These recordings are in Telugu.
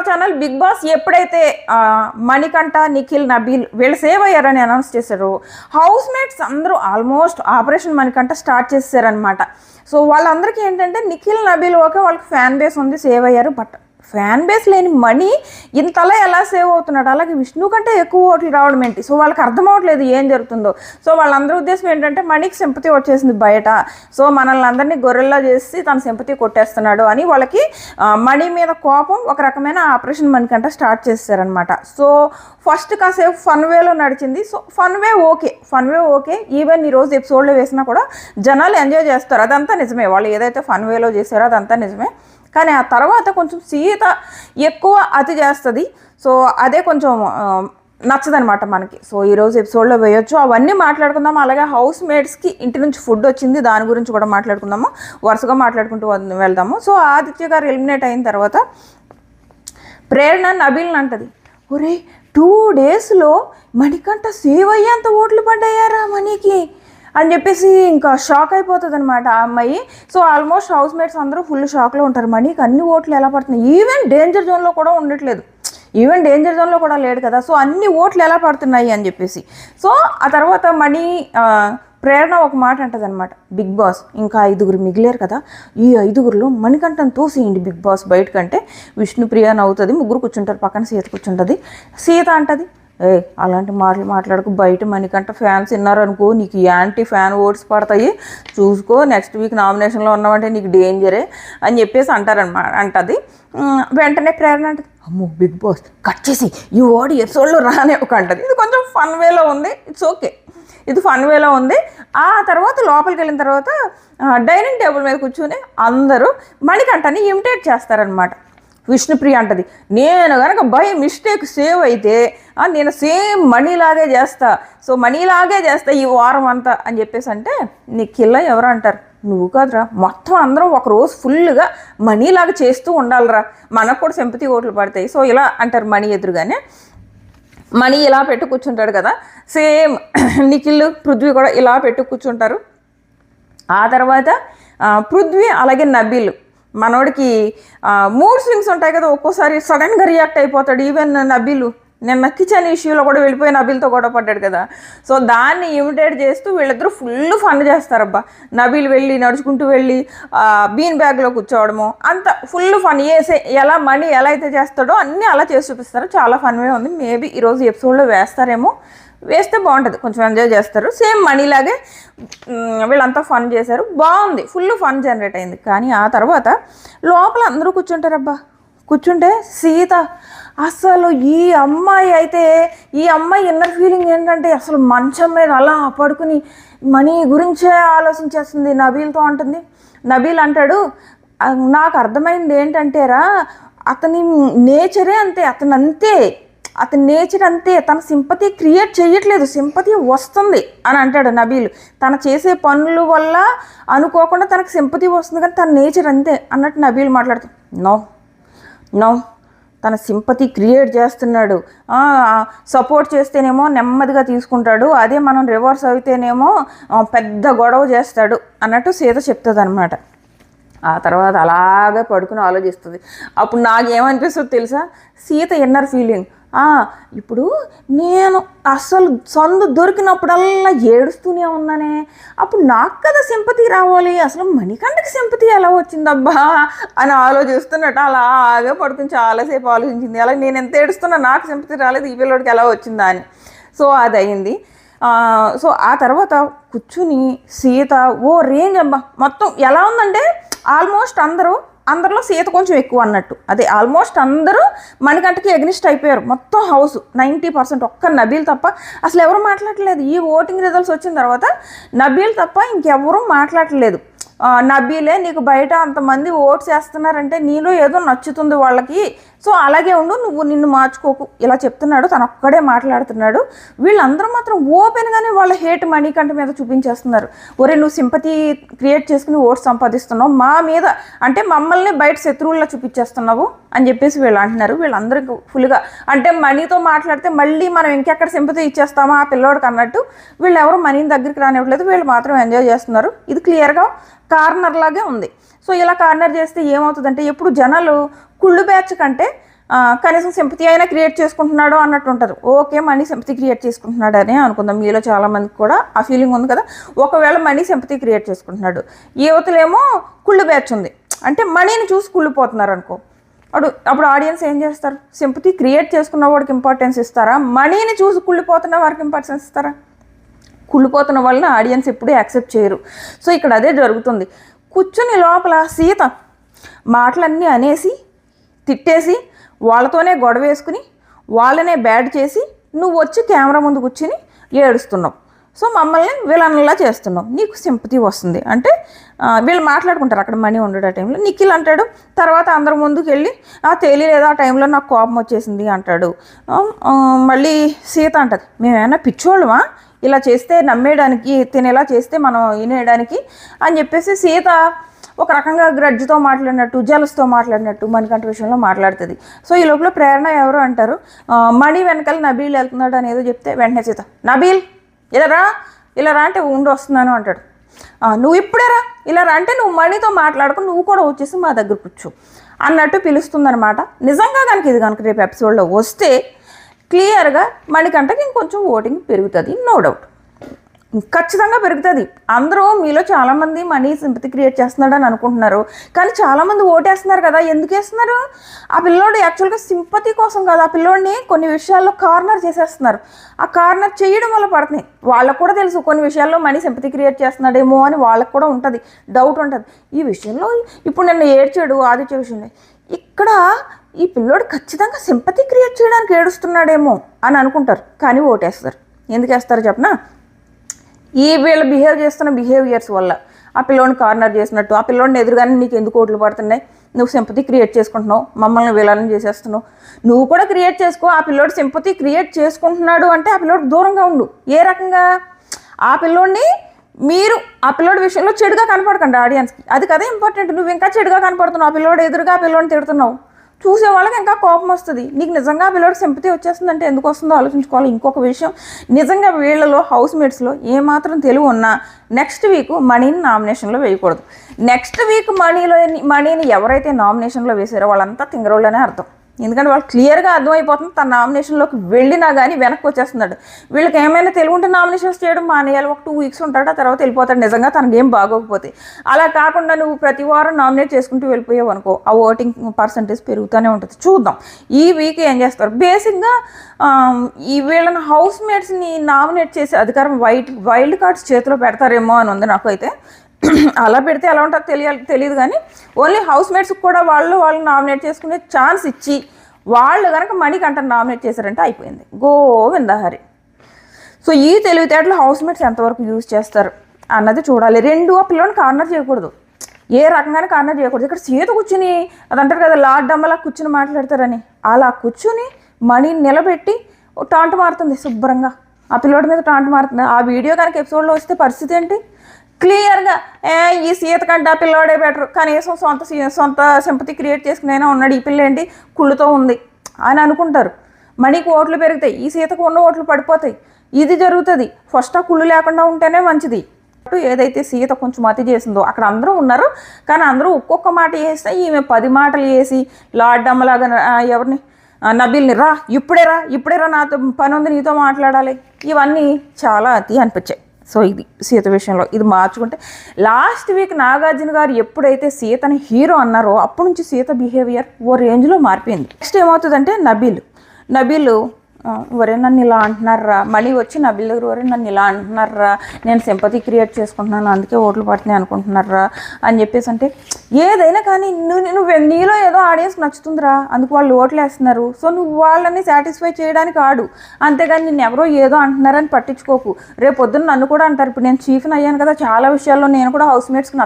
ఛానల్ బిగ్ బాస్ ఎప్పుడైతే మణికంఠ, నిఖిల్, నబీల్ వీళ్ళు సేవ్ అయ్యారని అనౌన్స్ చేశారు, హౌస్ మేట్స్ అందరూ ఆల్మోస్ట్ ఆపరేషన్ మణికంఠ స్టార్ట్ చేశారనమాట. సో వాళ్ళందరికీ ఏంటంటే నిఖిల్, నబీల్ ఓకే వాళ్ళకి ఫ్యాన్ బేస్ ఉంది, సేవ్ అయ్యారు. బట్ ఫ్యాన్ బేస్ లేని మణి ఇంతలా ఎలా సేవ్ అవుతున్నాడు, అలాగే విష్ణు కంటే ఎక్కువ ఓట్లు రావడం ఏంటి? సో వాళ్ళకి అర్థం అవ్వట్లేదు ఏం జరుగుతుందో. సో వాళ్ళందరి ఉద్దేశం ఏంటంటే మణికి సింపతి వచ్చేసింది బయట, సో మనల్ని అందరినీ గొర్రెల్లా చేసి తన సింపతి కొట్టేస్తున్నాడు అని వాళ్ళకి మణి మీద కోపం, ఒక రకమైన ఆపరేషన్ మణికంట స్టార్ట్ చేశారనమాట. సో ఫస్ట్ కాసేపు ఫన్ వేలో నడిచింది. సో ఫన్ వే ఓకే. ఈవెన్ ఈరోజు ఎపిసోడ్లో వేసినా కూడా జనాలు ఎంజాయ్ చేస్తారు, అదంతా నిజమే. వాళ్ళు ఏదైతే ఫన్ వేలో చేశారో అదంతా నిజమే. కానీ ఆ తర్వాత కొంచెం సీత ఎక్కువ అతి చేస్తుంది. సో అదే కొంచెం నచ్చదనమాట మనకి. సో ఈరోజు ఎపిసోడ్లో వేయొచ్చు, అవన్నీ మాట్లాడుకుందాము. అలాగే హౌస్ మేట్స్కి ఇంటి నుంచి ఫుడ్ వచ్చింది, దాని గురించి కూడా మాట్లాడుకుందాము. వరుసగా మాట్లాడుకుంటూ వెళ్దాము. సో ఆదిత్య గారు ఎలిమినేట్ అయిన తర్వాత ప్రేరణ నబీల్ని అంటది, ఒరే 2 డేస్లో మణికంఠ సేవ్ అయ్యేంత ఓట్లు పడ్డాయారా మనీకి అని చెప్పేసి ఇంకా షాక్ అయిపోతుంది అనమాట ఆ అమ్మాయి. సో ఆల్మోస్ట్ హౌస్ మేట్స్ అందరూ ఫుల్ షాక్లో ఉంటారు, మనీకి అన్ని ఓట్లు ఎలా పడుతున్నాయి, ఈవెన్ డేంజర్ జోన్లో కూడా ఉండట్లేదు, ఈవెన్ డేంజర్ జోన్లో కూడా లేడు కదా, సో అన్ని ఓట్లు ఎలా పడుతున్నాయి అని చెప్పేసి. సో ఆ తర్వాత మణి ప్రేరణ ఒక మాట అంటది అనమాట, బిగ్ బాస్ ఇంకా 5 మిగిలేరు కదా, ఈ 5లో మణికంఠను తోసేయండి బిగ్ బాస్ బయటకంటే. విష్ణుప్రియ నవ్వుతుంది, 3 కూర్చుంటారు, పక్కన సీత కూర్చుంటుంది. సీత అంటది, అలాంటి మాటలు మాట్లాడకు, బయట మణికంఠ ఫ్యాన్స్ విన్నారనుకో నీకు యాంటీ ఫ్యాన్ ఓట్స్ పడతాయి, చూసుకో, నెక్స్ట్ వీక్ నామినేషన్లో ఉన్నామంటే నీకు డేంజరే అని చెప్పేసి అంటది. వెంటనే ప్రేరణ అంటది, అమ్మో బిగ్ బాస్ కట్ చేసి ఈ ఓడి ఎపిసోడ్లో రానే ఒక అంటది. ఇది కొంచెం ఫన్ వేలో ఉంది, ఇట్స్ ఓకే, ఇది ఫన్ వేలో ఉంది. ఆ తర్వాత లోపలికి వెళ్ళిన తర్వాత డైనింగ్ టేబుల్ మీద కూర్చొని అందరూ మణికంఠని ఇమిటేట్ చేస్తారనమాట. విష్ణుప్రియ అంటది, నేను కనుక బై మిస్టేక్ సేవ్ అయితే నేను సేమ్ మనీలాగే చేస్తా, సో మనీలాగే చేస్తా ఈ వారం అంతా అని చెప్పేసి అంటే, నిఖిల్ ఎవరు అంటారు, నువ్వు కాదురా, మొత్తం అందరం ఒకరోజు ఫుల్గా మనీలాగా చేస్తూ ఉండాలిరా, మనకు కూడా సింపతి ఓట్లు పడతాయి. సో ఇలా అంటారు మణి ఎదురుగానే. మణి ఇలా పెట్టు కూర్చుంటాడు కదా, సేమ్ నిఖిల్, పృథ్వీ కూడా ఇలా పెట్టు కూర్చుంటారు. ఆ తర్వాత పృథ్వీ అలాగే నబీల్, మనోడికి మూడ్ స్వింగ్స్ ఉంటాయి కదా, ఒక్కోసారి సడన్గా రియాక్ట్ అయిపోతాడు. ఈవెన్ నబీలు నిన్న కిచెన్ ఇష్యూలో కూడా వెళ్ళిపోయి నబీల్తో గొడవ పడ్డాడు కదా, సో దాన్ని ఇమిటేట్ చేస్తూ వీళ్ళిద్దరూ ఫుల్ ఫన్ చేస్తారబ్బా. నబీల్ వెళ్ళి నడుచుకుంటూ వెళ్ళి బీన్ బ్యాగ్లో కూర్చోవడము, అంత ఫుల్ ఫన్ ఎలా మణి ఎలా అయితే చేస్తాడో అన్నీ అలా చేసి చూపిస్తారు. చాలా ఫన్వే ఉంది. మేబీ ఈరోజు ఎపిసోడ్లో వేస్తారేమో, వేస్తే బాగుంటుంది, కొంచెం ఎంజాయ్ చేస్తారు. సేమ్ మనీలాగే వీళ్ళంతా ఫన్ చేశారు, బాగుంది, ఫుల్ ఫన్ జనరేట్ అయింది. కానీ ఆ తర్వాత లోపల అందరూ కూర్చుంటారబ్బా. కూర్చుంటే సీత అసలు ఈ అమ్మాయి ఇన్నర్ ఫీలింగ్ ఏంటంటే అసలు మంచం మీద అలా పడుకుని మనీ గురించే ఆలోచించేస్తుంది. నబీల్తో అంటుంది. నబీల్ అంటాడు, నాకు అర్థమైంది ఏంటంటేరా, అతని నేచరే అంతే, అతని నేచర్ అంతే, తన సింపతి క్రియేట్ చేయట్లేదు, సింపతి వస్తుంది అని అంటాడు నబీల్. తను చేసే పనుల వల్ల అనుకోకుండా తనకు సింపతి వస్తుంది, కానీ తన నేచర్ అంతే అన్నట్టు నబీల్ మాట్లాడుతూ, నో తన సింపతి క్రియేట్ చేస్తున్నాడు, సపోర్ట్ చేస్తేనేమో నెమ్మదిగా తీసుకుంటాడు, అదే మనం రివర్స్ అయితేనేమో పెద్ద గొడవ చేస్తాడు అన్నట్టు సీత చెప్తుంది అనమాట. ఆ తర్వాత అలాగే పడుకుని ఆలోచిస్తుంది. అప్పుడు నాకేమనిపిస్తుంది తెలుసా, సీత ఇన్నర్ ఫీలింగ్, ఇప్పుడు నేను అసలు సందు దొరికినప్పుడల్లా ఏడుస్తూనే ఉన్నానే, అప్పుడు నాకు కదా సింపతి రావాలి, అసలు మణికంఠకి సింపతి ఎలా వచ్చిందబ్బా అని ఆలోచిస్తున్నట్టు అలాగే పడుకుని చాలాసేపు ఆలోచించింది. అలాగే నేను ఎంత ఏడుస్తున్నా నాకు సింపతి రాలేదు, ఈ పిల్లోడికి ఎలా వచ్చిందా అని. సో అది అయింది. సో ఆ తర్వాత కూర్చుని సీత ఓ రేంజ్ అబ్బా, మొత్తం ఎలా ఉందంటే ఆల్మోస్ట్ అందరిలో సీత కొంచెం ఎక్కువ అన్నట్టు, అదే ఆల్మోస్ట్ అందరూ మణికంఠకి ఎగ్నిస్ట్ అయిపోయారు. మొత్తం హౌస్ 90%, ఒక్క నబీల్ తప్ప అసలు ఎవరు మాట్లాడలేదు. ఈ ఓటింగ్ రిజల్ట్స్ వచ్చిన తర్వాత నబీల్ తప్ప ఇంకెవరూ మాట్లాడలేదు. నబీలే నీకు బయట అంతమంది ఓట్స్ వేస్తున్నారంటే నీలో ఏదో నచ్చుతుంది వాళ్ళకి, సో అలాగే ఉండు, నువ్వు నిన్ను మార్చుకోకు ఇలా చెప్తున్నాడు. తను ఒక్కడే మాట్లాడుతున్నాడు. వీళ్ళందరూ మాత్రం ఓపెన్గానే వాళ్ళ హేట్ మణికంఠ మీద చూపించేస్తున్నారు. ఒరే నువ్వు సింపతి క్రియేట్ చేసుకుని ఓట్స్ సంపాదిస్తున్నావు మా మీద, అంటే మమ్మల్ని బయట శత్రువుల్లో చూపించేస్తున్నావు అని చెప్పేసి వీళ్ళు అంటున్నారు. వీళ్ళందరికీ ఫుల్గా అంటే మనీతో మాట్లాడితే మళ్ళీ మనం ఇంకెక్కడ సింపతి ఇచ్చేస్తామా ఆ పిల్లోడికి అన్నట్టు వీళ్ళు ఎవరు మనీని దగ్గరికి రానివ్వట్లేదు. వీళ్ళు మాత్రం ఎంజాయ్ చేస్తున్నారు. ఇది క్లియర్గా కార్నర్ లాగే ఉంది. సో ఇలా కార్నర్ చేస్తే ఏమవుతుందంటే, ఎప్పుడు జనాలు కుళ్ళు బ్యాచ్ కంటే కనీసం సింపతి అయినా క్రియేట్ చేసుకుంటున్నాడు అన్నట్టు ఉంటారు. ఓకే, మనీ సింపతి క్రియేట్ చేసుకుంటున్నాడు అని అనుకుందాం. మీలో చాలామందికి కూడా ఆ ఫీలింగ్ ఉంది కదా. ఒకవేళ మనీ సింపతి క్రియేట్ చేసుకుంటున్నాడు, యువతలేమో కుళ్ళు బ్యాచ్ ఉంది అంటే మనీని చూసి కుళ్ళిపోతున్నారు అనుకో. అప్పుడు ఆడియన్స్ ఏం చేస్తారు? సింపతి క్రియేట్ చేసుకున్న వాడికి ఇంపార్టెన్స్ ఇస్తారా? మనీని చూసి కుళ్ళిపోతున్న వారికి ఇంపార్టెన్స్ ఇస్తారా? కుళ్ళిపోతున్న వాళ్ళని ఆడియన్స్ ఎప్పుడూ యాక్సెప్ట్ చేయరు. సో ఇక్కడ అదే జరుగుతుంది. కూర్చుని లోపల సీత మాటలన్నీ అనేసి తిట్టేసి వాళ్ళతోనే గొడవ వేసుకుని వాళ్ళనే బ్యాడ్ చేసి నువ్వు వచ్చి కెమెరా ముందు కూర్చుని ఏడుస్తున్నావు. సో మమ్మల్ని విలన్లా చేస్తున్నావు, నీకు సింపతి వస్తుంది అంటే వీళ్ళు మాట్లాడుకుంటారు అక్కడ మనీ ఉండడం టైంలో. నిఖిల్ అంటాడు తర్వాత అందరి ముందుకు వెళ్ళి తెలియలేదు ఆ టైంలో నాకు కోపం వచ్చేసింది అంటాడు. మళ్ళీ సీత అంటది మేమేమైనా పిచ్చోళ్ళమా ఇలా చేస్తే నమ్మేయడానికి, తినేలా చేస్తే మనం వినేయడానికి అని చెప్పేసి సీత ఒక రకంగా గ్రడ్జ్తో మాట్లాడినట్టు జలస్తో మాట్లాడినట్టు మణికంఠ విషయంలో మాట్లాడుతుంది. సో ఈ లోపల ప్రేరణ ఎవరు అంటారు మణి వెనకాల నబీల్ వెళ్తున్నాడు అని ఏదో చెప్తే వెంటనే సీత నబీల్ ఇలా రా అంటే ఉండి వస్తున్నాను అంటాడు. నువ్వు ఇప్పుడే రా, ఇలా రా అంటే నువ్వు మణితో మాట్లాడుకుని నువ్వు కూడా వచ్చేసి మా దగ్గర కూర్చో అన్నట్టు పిలుస్తుందనమాట. నిజంగా కనుక రేపు ఎపిసోడ్లో వస్తే క్లియర్గా మణికంఠకి ఇంకొంచెం ఓటింగ్ పెరుగుతుంది, నో డౌట్, ఖచ్చితంగా పెరుగుతుంది. అందరూ మీలో చాలామంది మనీ సింపతి క్రియేట్ చేస్తున్నాడని అనుకుంటున్నారు, కానీ చాలామంది ఓటేస్తున్నారు కదా. ఎందుకు వేస్తున్నారు? ఆ పిల్లోడు యాక్చువల్గా సింపతి కోసం కాదు, ఆ పిల్లోడిని కొన్ని విషయాల్లో కార్నర్ చేసేస్తున్నారు. ఆ కార్నర్ చేయడం వల్ల పడుతున్నాయి. వాళ్ళకు కూడా తెలుసు కొన్ని విషయాల్లో మనీ సింపతి క్రియేట్ చేస్తున్నాడేమో అని వాళ్ళకు కూడా ఉంటుంది, డౌట్ ఉంటుంది. ఈ విషయంలో ఇప్పుడు నిన్న ఏడ్చాడు ఆదిత్య విషయంలో, ఇక్కడ ఈ పిల్లోడు ఖచ్చితంగా సింపతి క్రియేట్ చేయడానికి ఏడుస్తున్నాడేమో అని అనుకుంటారు, కానీ ఓటేస్తారు. ఎందుకు వేస్తారు చెప్పనా? వీళ్ళు బిహేవ్ చేస్తున్న బిహేవియర్స్ వల్ల ఆ పిల్లోని కార్నర్ చేసినట్టు, ఆ పిల్లోడిని ఎదురుగానే నీకు ఎందుకు ఓట్లు పడుతున్నాయి, నువ్వు సింపతి క్రియేట్ చేసుకుంటున్నావు, మమ్మల్ని విలనం చేసేస్తున్నావు, నువ్వు కూడా క్రియేట్ చేసుకో. ఆ పిల్లోడు సింపతి క్రియేట్ చేసుకుంటున్నాడు అంటే ఆ పిల్లోడు దూరంగా ఉండు. ఏ రకంగా? ఆ పిల్లోడిని మీరు ఆ పిల్లోడి విషయంలో చెడుగా కనపడకండి ఆడియన్స్కి, అది కదా ఇంపార్టెంట్. నువ్వు ఇంకా చెడుగా కనపడుతున్నావు, ఆ పిల్లోడు ఎదురుగా ఆ పిల్లోడిని తిడుతున్నావు, చూసే వాళ్ళకి ఇంకా కోపం వస్తుంది. నీకు నిజంగా పిల్లోడికి సింపతి వచ్చేస్తుందంటే ఎందుకు వస్తుందో ఆలోచించుకోవాలి. ఇంకొక విషయం, నిజంగా వీళ్ళలో హౌస్ మేట్స్లో ఏమాత్రం తెలివి ఉన్నా నెక్స్ట్ వీక్ మనీని నామినేషన్లో వేయకూడదు. నెక్స్ట్ వీక్ మనీని ఎవరైతే నామినేషన్లో వేసారో వాళ్ళంతా తింగరోళ్ళనే అర్థం. ఎందుకంటే వాళ్ళు క్లియర్గా అర్థమైపోతుంది తన నామినేషన్లోకి వెళ్ళినా కానీ వెనక్కి వచ్చేస్తున్నాడు. వీళ్ళకి ఏమైనా తెలివి ఉంటే నామినేషన్స్ చేయడం మానేయాలి. ఒక 2 వీక్స్ ఉంటాడు, ఆ తర్వాత వెళ్ళిపోతాడు నిజంగా తనకి ఏం బాగోకపోతే. అలా కాకుండా నువ్వు ప్రతి వారం నామినేట్ చేసుకుంటూ వెళ్ళిపోయావు అనుకో, ఆ ఓటింగ్ పర్సంటేజ్ పెరుగుతూనే ఉంటుంది. చూద్దాం ఈ వీక్ ఏం చేస్తారు. బేసిక్గా ఈ వీళ్ళని హౌస్ మేట్స్ని నామినేట్ చేసే అధికారం వైల్డ్ కార్డ్స్ చేతిలో పెడతారేమో అని ఉంది నాకు అయితే. అలా పెడితే ఎలా ఉంటుందో తెలియదు కానీ ఓన్లీ హౌస్ మేట్స్కి కూడా వాళ్ళు నామినేట్ చేసుకునే ఛాన్స్ ఇచ్చి వాళ్ళు కనుక మణికంఠ నామినేట్ చేశారంటే అయిపోయింది, గోవిందహరి. సో ఈ తెలివితేటలు హౌస్ మేట్స్ ఎంతవరకు యూజ్ చేస్తారు అన్నది చూడాలి. ఆ పిల్లని కార్నర్ చేయకూడదు, ఏ రకంగానే కార్నర్ చేయకూడదు. ఇక్కడ సీత కూర్చుని అదంటారు కదా లార్డ్ అమ్మలా కూర్చుని మాట్లాడతారని, అలా కూర్చుని మణిని నిలబెట్టి టాంటు మారుతుంది శుభ్రంగా, ఆ పిల్లోడి మీద టాంటు మారుతుంది. ఆ వీడియో కనుక ఎపిసోడ్లో వస్తే పరిస్థితి ఏంటి? క్లియర్గా ఈ సీత కంటే ఆ పిల్లోడే బెటర్, కనీసం సొంత సింపతి క్రియేట్ చేసుకునైనా ఉన్నాడు, ఈ పిల్ల ఏంటి కుళ్ళుతో ఉంది అని అనుకుంటారు. మణికి ఓట్లు పెరుగుతాయి, ఈ సీతకు ఉన్న ఓట్లు పడిపోతాయి. ఇది జరుగుతుంది. ఫస్ట్ ఆ కుళ్ళు లేకుండా ఉంటేనే మంచిది. ఏదైతే సీత కొంచెం అతి చేసిందో అక్కడ అందరూ ఉన్నారు, కానీ అందరూ ఒక్కొక్క మాట వేస్తే ఈమె 10 మాటలు వేసి లార్డ్ అమ్మలాగా ఎవరిని నబీల్ని ఇప్పుడే రా నాతో పని ఉంది, నీతో మాట్లాడాలి, ఇవన్నీ చాలా అతి అనిపించాయి. సో ఇది సీత విషయంలో ఇది మార్చుకుంటే లాస్ట్ వీక్ నాగార్జున గారు ఎప్పుడైతే సీతని హీరో అన్నారో అప్పటి నుంచి సీత బిహేవియర్ ఓ రేంజ్లో మారిపోయింది. నెక్స్ట్ ఏమవుతుందంటే నబీల్ వరే నన్ను ఇలా అంటున్నారా, మళ్ళీ వచ్చి నబీల్ దగ్గర వరే నన్ను ఇలా అంటున్నారా, నేను సింపతి క్రియేట్ చేసుకుంటున్నాను అందుకే ఓట్లు పడుతున్నాయి అనుకుంటున్నారా అని చెప్పేసి అంటే ఏదైనా కానీ నువ్వు నీలో ఏదో ఆడియన్స్ నచ్చుతుందిరా అందుకు వాళ్ళు ఓట్లు వేస్తున్నారు. సో నువ్వు వాళ్ళని సాటిస్ఫై చేయడానికి ఆడు, అంతేగాని నిన్ను ఎవరో ఏదో అంటున్నారని పట్టించుకోకు. రేపు పొద్దున్న నన్ను కూడా అంటారు. ఇప్పుడు నేను చీఫ్ని అయ్యాను కదా, చాలా విషయాల్లో నేను కూడా హౌస్ మేట్స్కి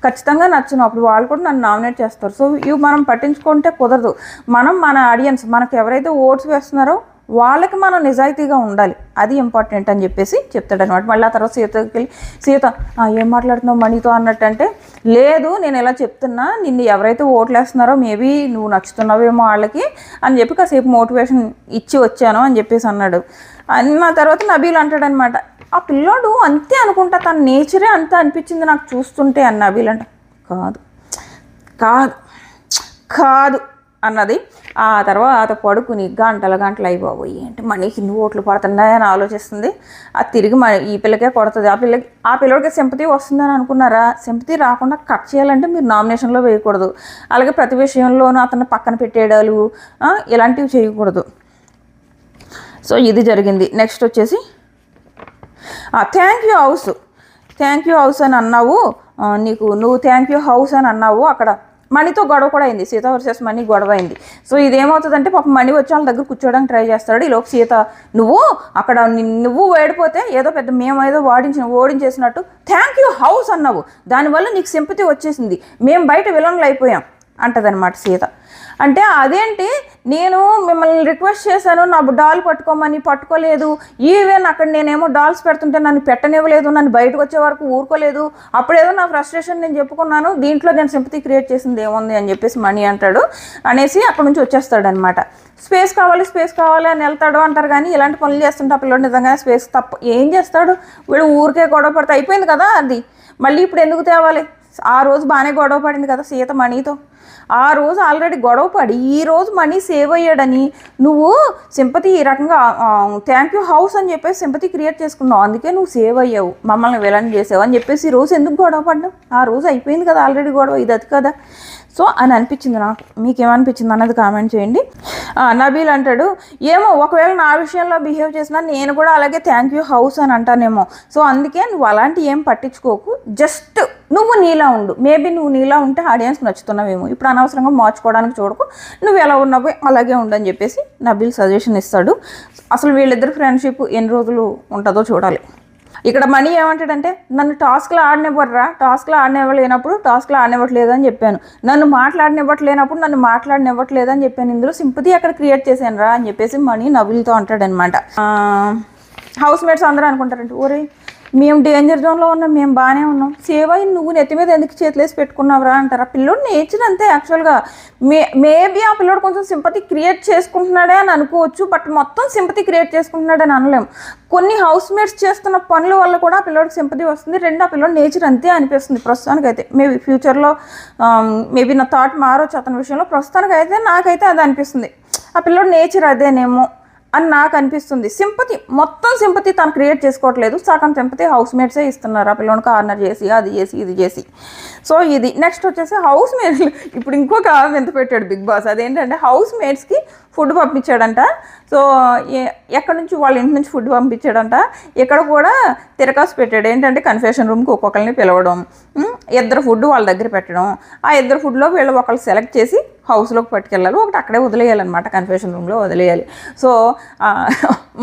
ఖచ్చితంగా నచ్చను, అప్పుడు వాళ్ళు కూడా నన్ను నామినేట్ చేస్తారు. సో ఇవి మనం పట్టించుకుంటే కుదరదు. మన ఆడియన్స్ మనకు ఎవరైతే ఓట్స్ వేస్తున్నారో వాళ్ళకి మనం నిజాయితీగా ఉండాలి, అది ఇంపార్టెంట్ అని చెప్పేసి చెప్తాడనమాట. మళ్ళీ ఆ తర్వాత సీతకి వెళ్ళి సీత ఏం మాట్లాడుతున్నావు మనీతో అన్నట్టు అంటే లేదు నేను ఇలా చెప్తున్నా, నిన్ను ఎవరైతే ఓట్లు వేస్తున్నారో మేబీ నువ్వు నచ్చుతున్నావేమో వాళ్ళకి అని చెప్పి కాసేపు మోటివేషన్ ఇచ్చి వచ్చాను అని చెప్పేసి అన్నాడు. అన్న తర్వాత నబీల్ అంటాడనమాట ఆ పిల్లోడు అంతే అనుకుంటా, తన నేచరే అంతా అనిపించింది నాకు చూస్తుంటే అని నబీల్ అంట. కాదు అన్నది. ఆ తర్వాత పడుకుని గంటలు అయిపోయి ఏంటి మనీకి ఇన్ని ఓట్లు పడుతున్నాయని ఆలోచిస్తుంది. అది తిరిగి ఈ పిల్లకే కొడుతుంది. ఆ పిల్లడికి సింపతి వస్తుందని అనుకున్నారా? సింపతి రాకుండా కట్ చేయాలంటే మీరు నామినేషన్లో వేయకూడదు. అలాగే ప్రతి విషయంలోనూ అతన్ని పక్కన పెట్టేయడాలు ఇలాంటివి చేయకూడదు. సో ఇది జరిగింది. నెక్స్ట్ వచ్చేసి థ్యాంక్ యూ హౌస్ అని అన్నావు. నువ్వు థ్యాంక్ యూ హౌస్ అని అన్నావు. అక్కడ మనీతో గొడవ కూడా అయింది. సీత వర్సెస్ మనీ గొడవ అయింది. సో ఇదేమవుతుందంటే పాపం మనీ వచ్చి వాళ్ళ దగ్గర కూర్చోడానికి ట్రై చేస్తాడు. ఈలోపు సీత నువ్వు వేడిపోతే ఏదో పెద్ద మేమేదో ఓడించేసినట్టు థ్యాంక్ యూ హౌస్ అన్నావు, దానివల్ల నీకు సింపతి వచ్చేసింది, మేము బయట విలన్లు అయిపోయాం అంటదనమాట సీత. అంటే అదేంటి, నేను మిమ్మల్ని రిక్వెస్ట్ చేశాను నా డాల్ పట్టుకోమని, పట్టుకోలేదు. ఈవెన్ అక్కడ నేనేమో డాల్స్ పెడుతుంటే నన్ను పెట్టనివ్వలేదు, నన్ను బయటకు వచ్చే వరకు ఊరుకోలేదు. అప్పుడేదో నా ఫ్రస్ట్రేషన్ నేను చెప్పుకున్నాను, దీంట్లో నేను సింపతి క్రియేట్ చేసింది ఏముంది అని చెప్పేసి మనీ అంటాడు. అనేసి అక్కడ నుంచి వచ్చేస్తాడనమాట. స్పేస్ కావాలి అని వెళ్తాడు అంటారు. కానీ ఇలాంటి పనులు చేస్తుంటే ఆ పిల్లడు నిజంగానే స్పేస్ ఏం చేస్తాడు? వీడు ఊరికే గొడవ పడితే అయిపోయింది కదా అది. మళ్ళీ ఇప్పుడు ఎందుకు తేవాలి? ఆ రోజు బాగానే గొడవ పడింది కదా సీత మనీతో. ఆ రోజు ఆల్రెడీ గొడవ పడి ఈరోజు మనీ సేవ్ అయ్యాడని నువ్వు సింపతి ఈ రకంగా థ్యాంక్ యూ హౌస్ అని చెప్పేసి సింపతి క్రియేట్ చేసుకున్నావు, అందుకే నువ్వు సేవ్ అయ్యావు, మమ్మల్ని విలన్ చేసావు అని చెప్పేసి ఈ రోజు ఎందుకు గొడవ పడ్డావు? ఆ రోజు అయిపోయింది కదా ఆల్రెడీ గొడవ, ఇది అది కదా. సో అని అనిపించింది నాకు. మీకేమనిపించింది అన్నది కామెంట్ చేయండి. నబీల్ అంటాడు, ఏమో ఒకవేళ నా విషయంలో బిహేవ్ చేసినా నేను కూడా అలాగే థ్యాంక్ యూ హౌస్ అని అంటానేమో. సో అందుకే నువ్వు అలాంటి ఏం పట్టించుకోకు, జస్ట్ నువ్వు నీలా ఉండు. మేబీ నువ్వు నీలా ఉంటే ఆడియన్స్కి నచ్చుతున్నావేమో, ఇప్పుడు అనవసరంగా మార్చుకోవడానికి చూడకు, నువ్వు ఎలా ఉన్నావో అలాగే ఉండని చెప్పేసి నబీల్ సజెషన్ ఇస్తాడు. అసలు వీళ్ళిద్దరు ఫ్రెండ్షిప్ ఎన్ని రోజులు ఉంటుందో చూడాలి. ఇక్కడ మనీ ఏమంటాడంటే, నన్ను టాస్క్లో ఆడనివ్వరా, టాస్క్లో ఆడనివ్వలేనప్పుడు టాస్క్లో ఆడనివ్వట్లేదు అని చెప్పాను, నన్ను మాట్లాడనివ్వట్లేనప్పుడు నన్ను మాట్లాడనివ్వట్లేదు అని చెప్పాను, ఇందులో సింపతి అక్కడ క్రియేట్ చేశాను రా అని చెప్పేసి మనీ నబీల్తో అంటాడనమాట. హౌస్ మేట్స్ అందరూ అనుకుంటారంటే, ఓరే మేము డేంజర్ జోన్లో ఉన్నాం, మేము బాగానే ఉన్నాం, సేవ్ అయ్యి నువ్వు నెత్తి మీద ఎందుకు చేతులేసి పెట్టుకున్నావురా అంటారు. ఆ పిల్లోడు నేచర్ అంతే. యాక్చువల్గా మేబీ ఆ పిల్లోడు కొంచెం సింపతి క్రియేట్ చేసుకుంటున్నాడే అని అనుకోవచ్చు, బట్ మొత్తం సింపతి క్రియేట్ చేసుకుంటున్నాడని అనలేము. కొన్ని హౌస్ మేట్స్ చేస్తున్న పనుల వల్ల కూడా ఆ పిల్లోడికి సింపతి వస్తుంది. ఆ పిల్లోడు నేచర్ అంతే అనిపిస్తుంది ప్రస్తుతానికైతే. మేబీ ఫ్యూచర్లో మేబీ నా థాట్ మారొచ్చు అతని విషయంలో. ప్రస్తుతానికైతే నాకైతే అది అనిపిస్తుంది, ఆ పిల్లోడు నేచర్ అదేనేమో అని నాకు అనిపిస్తుంది. మొత్తం సింపతి తను క్రియేట్ చేసుకోవట్లేదు, సగం సింపతి హౌస్ మేట్సే ఇస్తున్నారు. ఆ పిల్లని కార్నర్ చేసి అది చేసి ఇది చేసి. సో ఇది నెక్స్ట్ వచ్చేసి హౌస్ మేట్స్. ఇప్పుడు ఇంకొక ఎంత పెట్టాడు బిగ్ బాస్, అదేంటంటే హౌస్ మేట్స్కి ఫుడ్ పంపించాడంట. సో ఎక్కడి నుంచి వాళ్ళ ఇంటి నుంచి ఫుడ్ పంపించాడంట. ఇక్కడ కూడా తిరకాసు పెట్టాడు. ఏంటంటే కన్ఫెషన్ రూమ్కి ఒక్కొక్కరిని పిలవడం, ఇద్దరు ఫుడ్ వాళ్ళ దగ్గర పెట్టడం, ఆ ఇద్దరు ఫుడ్లో వీళ్ళు ఒకళ్ళు సెలెక్ట్ చేసి హౌస్లోకి పట్టుకెళ్ళాలి, ఒకటి అక్కడే వదిలేయాలన్నమాట, కన్ఫెషన్ రూమ్లో వదిలేయాలి. సో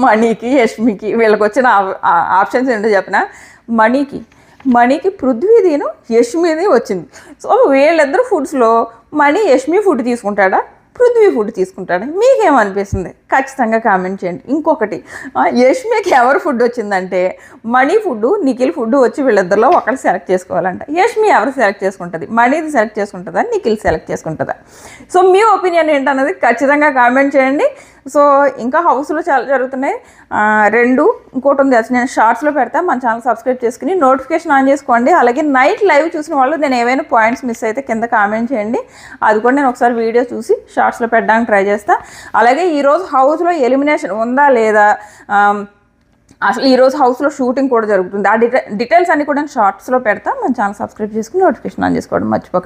మనీకి యష్మికి వీళ్ళకి వచ్చిన ఆప్షన్స్ ఏంటో చెప్పిన, మనీకి పృథ్వీదిను యష్మిది వచ్చింది. సో వీళ్ళిద్దరు ఫుడ్స్లో మనీ యష్మి ఫుడ్ తీసుకుంటాడా, పృథ్వీ ఫుడ్ తీసుకుంటాడు? మీకేమనిపిస్తుంది ఖచ్చితంగా కామెంట్ చేయండి. ఇంకొకటి, యష్మికి ఎవరు ఫుడ్ వచ్చిందంటే మనీ ఫుడ్, నిఖిల్ ఫుడ్ వచ్చి వీళ్ళిద్దరిలో ఒకళ్ళు సెలెక్ట్ చేసుకోవాలంట. యష్మి ఎవరు సెలెక్ట్ చేసుకుంటుంది? మనీది సెలెక్ట్ చేసుకుంటుందా, నిఖిల్ సెలెక్ట్ చేసుకుంటుందా? సో మీ ఒపీనియన్ ఏంటన్నది ఖచ్చితంగా కామెంట్ చేయండి. సో ఇంకా హౌస్లో చాలా జరుగుతున్నాయి. ఇంకోటి ఉంది, అది నేను షార్ట్స్లో పెడతాను. మన ఛానల్ సబ్స్క్రైబ్ చేసుకుని నోటిఫికేషన్ ఆన్ చేసుకోండి. అలాగే నైట్ లైవ్ చూసిన వాళ్ళు నేను ఏవైనా పాయింట్స్ మిస్ అయితే కింద కామెంట్ చేయండి, అది కూడా నేను ఒకసారి వీడియో చూసి షార్ట్స్లో పెట్టడానికి ట్రై చేస్తాను. అలాగే ఈరోజు హౌస్లో ఎలిమినేషన్ ఉందా లేదా, అసలు ఈరోజు హౌస్లో షూటింగ్ కూడా జరుగుతుంది, ఆ డీటెయిల్స్ అన్ని కూడా నేను షార్ట్స్లో పెడతాను. మన ఛానల్ సబ్స్క్రైబ్ చేసుకుని నోటిఫికేషన్ ఆన్ చేసుకోవడం మర్చిపోకండి.